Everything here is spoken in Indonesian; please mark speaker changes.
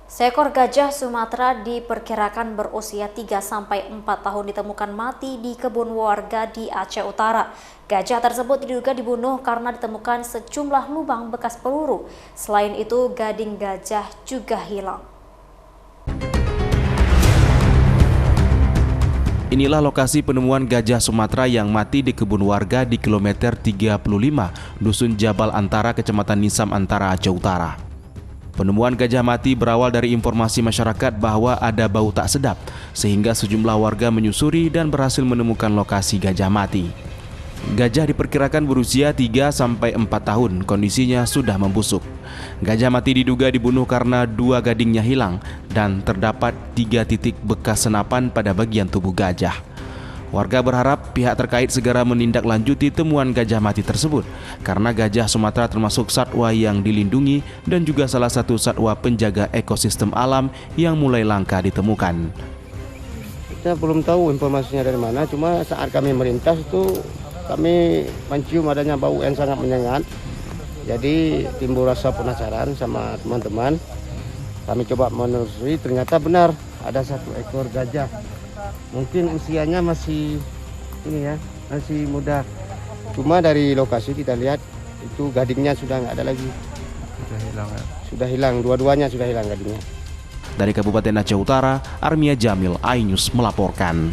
Speaker 1: Seekor gajah Sumatera diperkirakan berusia 3-4 tahun ditemukan mati di kebun warga di Aceh Utara. Gajah tersebut diduga dibunuh karena ditemukan sejumlah lubang bekas peluru. Selain itu, gading gajah juga hilang.
Speaker 2: Inilah lokasi penemuan gajah Sumatera yang mati di kebun warga di kilometer 35, Dusun Jabal Antara, Kecamatan Nisam Antara, Aceh Utara. Penemuan gajah mati berawal dari informasi masyarakat bahwa ada bau tak sedap, sehingga sejumlah warga menyusuri dan berhasil menemukan lokasi gajah mati. Gajah diperkirakan berusia 3-4 tahun, kondisinya sudah membusuk. Gajah mati diduga dibunuh karena 2 gadingnya hilang dan terdapat 3 titik bekas senapan pada bagian tubuh gajah. Warga berharap pihak terkait segera menindaklanjuti temuan gajah mati tersebut karena gajah Sumatera termasuk satwa yang dilindungi dan juga salah satu satwa penjaga ekosistem alam yang mulai langka ditemukan.
Speaker 3: Kita belum tahu informasinya dari mana, cuma saat kami melintas itu kami mencium adanya bau yang sangat menyengat. Jadi timbul rasa penasaran sama teman-teman. Kami coba menelusuri, ternyata benar ada 1 ekor gajah. Mungkin usianya masih masih muda. Cuma dari lokasi kita lihat itu gadingnya sudah nggak ada lagi. Sudah hilang ya? Sudah hilang, dua-duanya sudah hilang gadingnya.
Speaker 2: Dari Kabupaten Aceh Utara, Armia Jamil, iNews melaporkan.